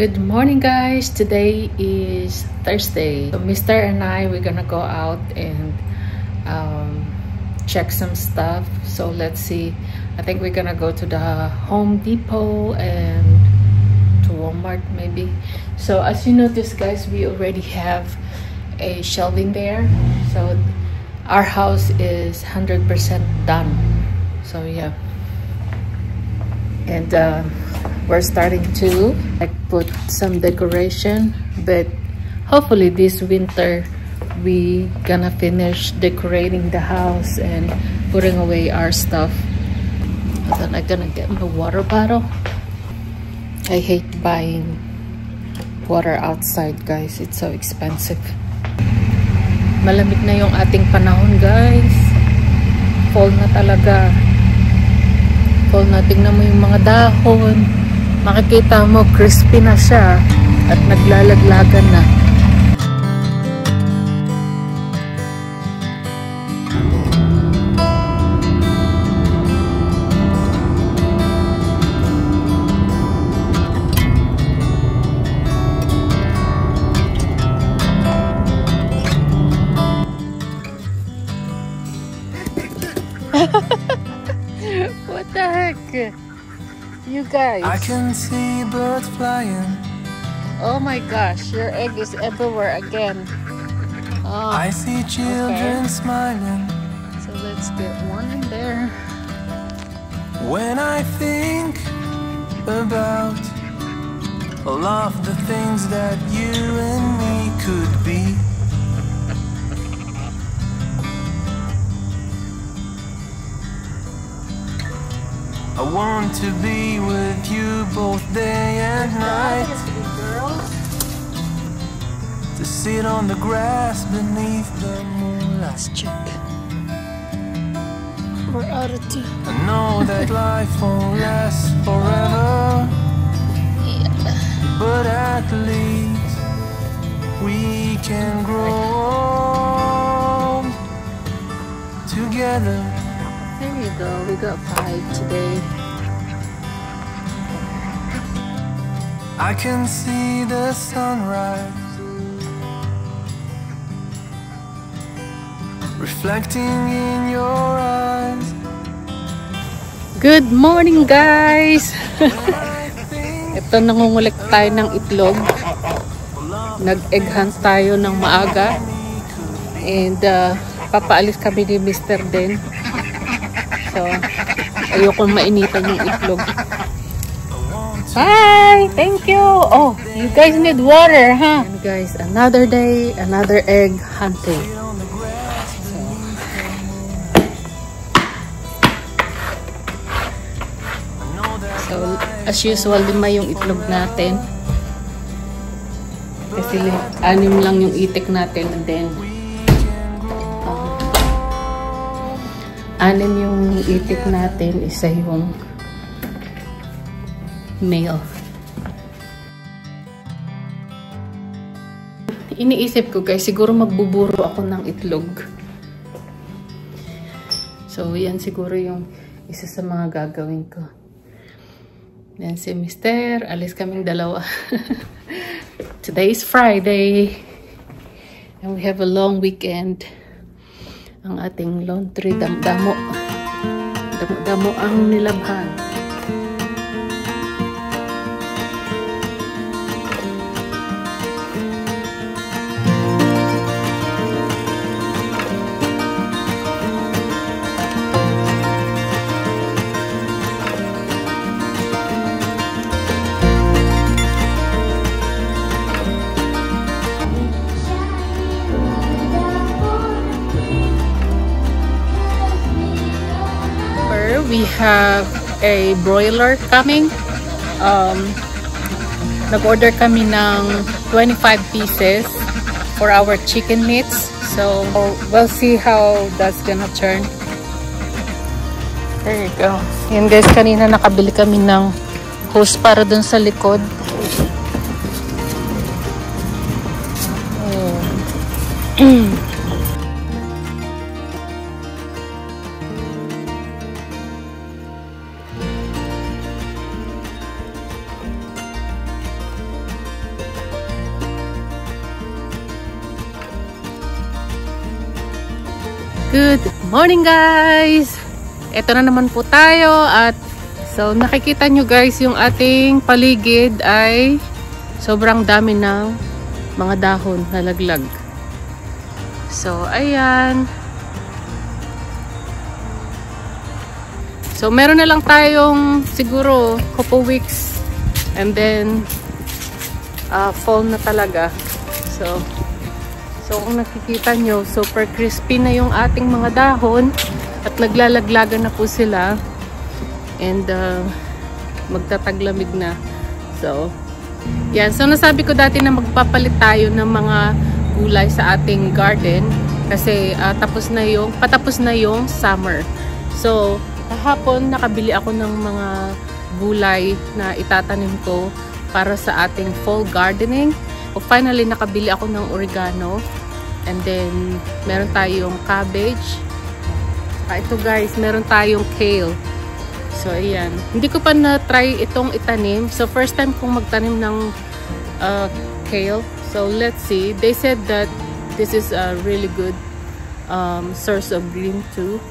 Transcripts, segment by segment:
Good morning, guys. Today is Thursday. So Mr. and we're gonna go out and check some stuff. So let's see. I think we're gonna go to the Home Depot and to Walmart maybe. So as you notice, guys, we already have a shelving there. So our house is 100% done. So yeah. And we're starting to put some decoration, but hopefully this winter we gonna finish decorating the house and putting away our stuff. And then I'm gonna get my water bottle. I hate buying water outside, guys. It's so expensive. Malamig na yung ating panahon, guys. Fall na talaga. Fall na. Tingnan mo yung mga dahon. Makikita mo, crispy na siya at naglalaglagan na. What the heck? You guys. I can see birds flying. Oh my gosh, your egg is everywhere again. Oh, I see children smiling. So let's get one in there. When I think about all of the things that you and me could be, I want to be with you both day and night. To sit on the grass beneath the moonlight. Let's check. We're out of two. I know that life won't last forever. Yeah. But at least we can grow old together. There you go. We got 5 today. I can see the sunrise reflecting in your eyes. Good morning, guys. Ito, nangungulik tayo ng itlog. Nag-egg hunt tayo ng maaga. And papaalis kami ni Mr. din. So, ayokong mainitan yung itlog. Bye! Thank you! Oh, you guys need water, huh? And guys, another day, another egg hunting. So, as usual, 5 yung itlog natin. Kasi 6 lang yung itik natin. And then, 6 yung itik natin, isa yung male. Iniisip ko, guys, siguro magbuburo ako ng itlog. So, yan siguro yung isa sa mga gagawin ko. Yan si Mr. Alis kaming dalawa. Today is Friday. And we have a long weekend. Ang ating laundry, damo. Damo ang nilabhan. We have a broiler coming. Nag-order kami ng 25 pieces for our chicken meats. So we'll see how that's gonna turn. There you go. Yan, guys, kanina nakabili kami ng hose para dun sa likod. Good morning guys! Ito na naman po tayo at so nakikita nyo guys yung ating paligid ay sobrang dami ng mga dahon na laglag. So ayan. So meron na lang tayong siguro couple weeks and then fall na talaga. So kung nakikita nyo, super crispy na yung ating mga dahon at naglalaglagan na po sila and magtataglamig na. So yan, so nasabi ko dati na magpapalit tayo ng mga gulay sa ating garden kasi patapos na yung summer. So kahapon nakabili ako ng mga gulay na itatanim ko para sa ating fall gardening. So finally nakabili ako ng oregano. And then, meron tayong cabbage. Ito guys, meron tayong kale. So, ayan. Hindi ko pa na-try itong itanim. So, first time kong magtanim ng kale. So, let's see. They said that this is a really good source of green too.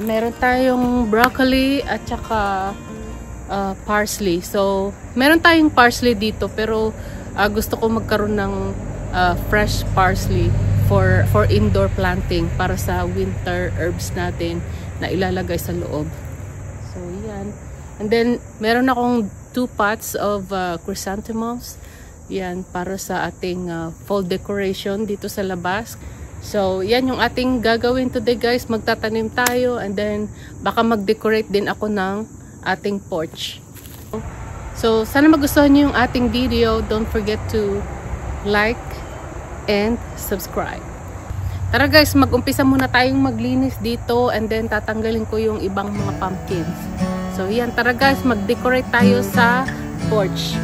Meron tayong broccoli at saka parsley. So, meron tayong parsley dito pero gusto ko magkaroon ng fresh parsley for indoor planting para sa winter herbs natin na ilalagay sa loob. So yan. And then meron akong 2 pots of chrysanthemums. Yan para sa ating fall decoration dito sa labas. So yan yung ating gagawin today guys. Magtatanim tayo and then baka mag-decorate din ako ng ating porch. So sana magustuhan niyo yung ating video. Don't forget to like and subscribe. Tara guys, mag-umpisa muna tayong maglinis dito and then tatanggalin ko yung ibang mga pumpkins. So yan, tara guys, mag-decorate tayo sa porch.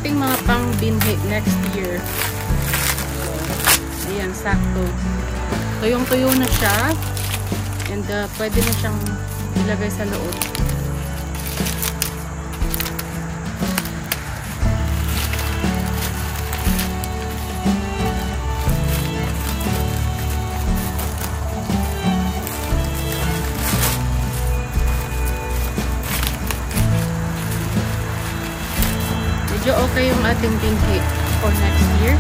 Ating mga pang-binhi next year. So, ayan, sakto. Tuyong-tuyo na siya. And pwede na siyang ilagay sa loob. Medyo okay yung ating binhi for next year.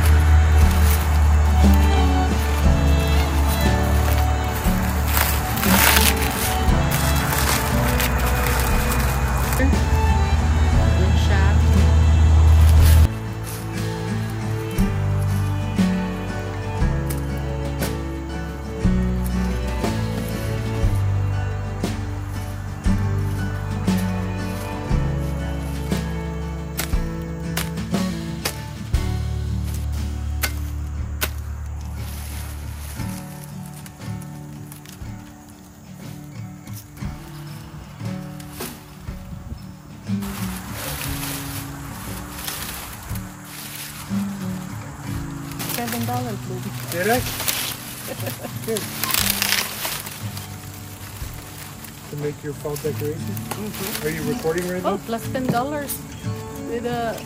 Yan siya. $7, baby. Did I? Good. To make your fall decoration? Are you recording right Oh, now? plus $10 with a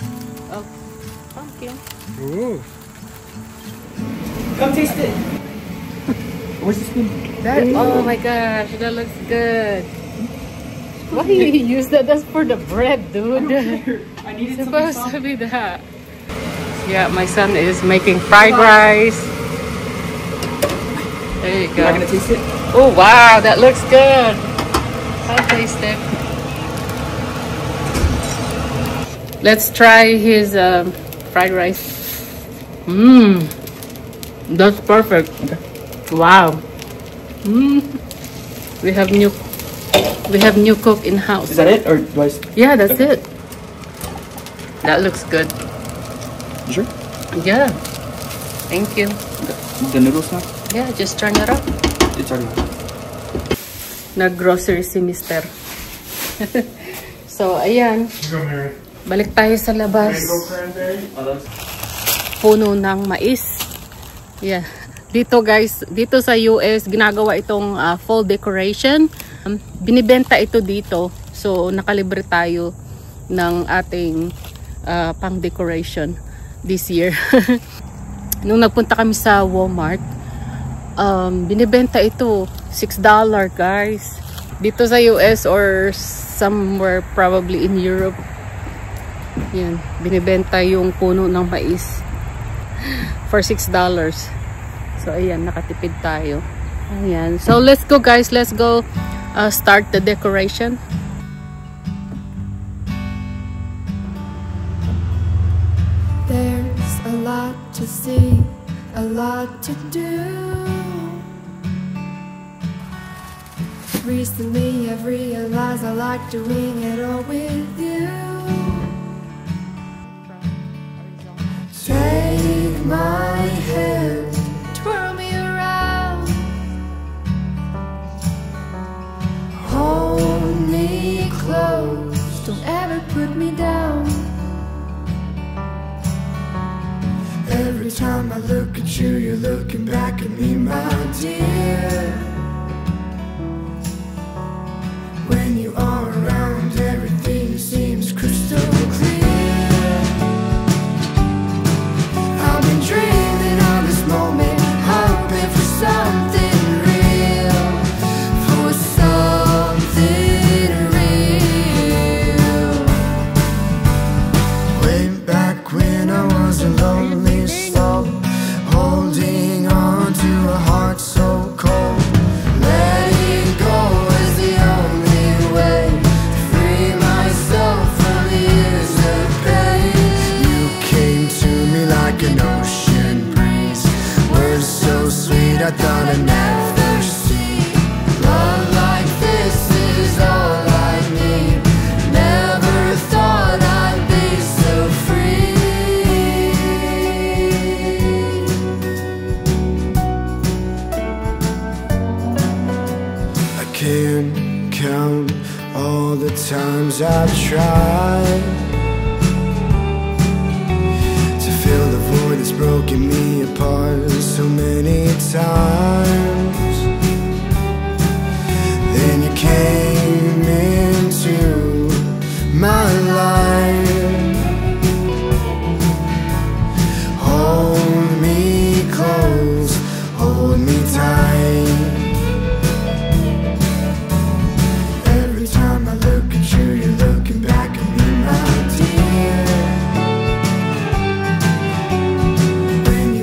pumpkin. Ooh. Come taste it. Where's the spoon? That, oh my gosh, that looks good. Why do you use that? That's for the bread, dude. I needed Supposed to be that. Yeah, my son is making fried rice. There you Am I go. gonna taste it? Oh wow, that looks good. I'll taste it. Let's try his fried rice. Mmm, that's perfect. Wow. We have new cook in house. Is that it, or do I? Yeah, that's it. That looks good. You sure? Yeah. Thank you. The noodles now? Yeah, just turn it up. It's already. Nag-grocery si Mister. So, ayan. Go, Mary. Balik tayo sa labas. Mango cranberry. Oh, that's... Puno ng mais. Yeah. Dito guys, dito sa US, ginagawa itong fall decoration. Binibenta ito dito. So, nakalibre tayo ng ating pang decoration this year. Nung nagpunta kami sa Walmart, binibenta ito $6 guys. Dito sa US or somewhere probably in Europe. Yan, binibenta yung puno ng mais for $6. So ayan, nakatipid tayo. Ayan. So let's go guys, let's go start the decoration. There's a lot to see, a lot to do. Recently I've realized I like doing it all with you. Take my hand, twirl me around, hold me close, don't ever put me down. Every time I look at you, you're looking back at me, my dear. When you are around, everything seems crystal clear. I've been dreaming of this moment, hoping for something real, for something real. Way back when I was a lonely soul, holding on to a heart so cold. Letting go is the only way to free myself from the years of pain. You came to me like an ocean breeze, words so sweet I thought I'd never see. Love like this is all I need. Never thought I'd be so free. I can't count all the times I've tried to fill the void that's broken me apart so many times. Then you came into my life, hold me close, hold me tight. Every time I look at you, you're looking back at me, my dear. When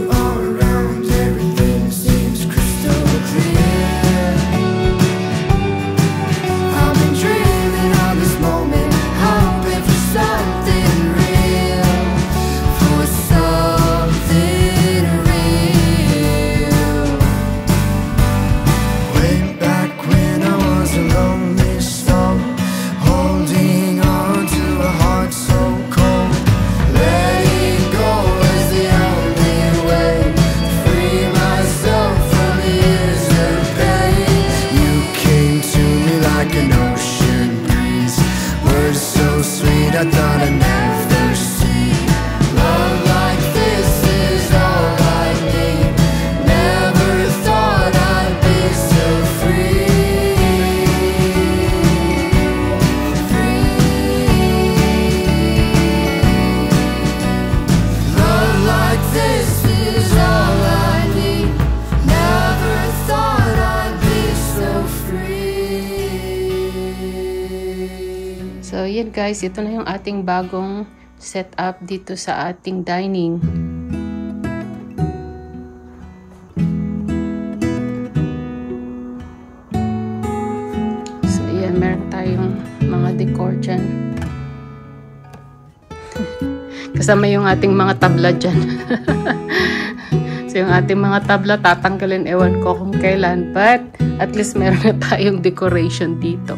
ayan guys, ito na yung ating bagong setup dito sa ating dining. So ayan, meron tayong mga decor dyan. Kasama yung ating mga tabla dyan. So yung ating mga tabla tatanggalin, ewan ko kung kailan, but at least meron na tayong decoration dito.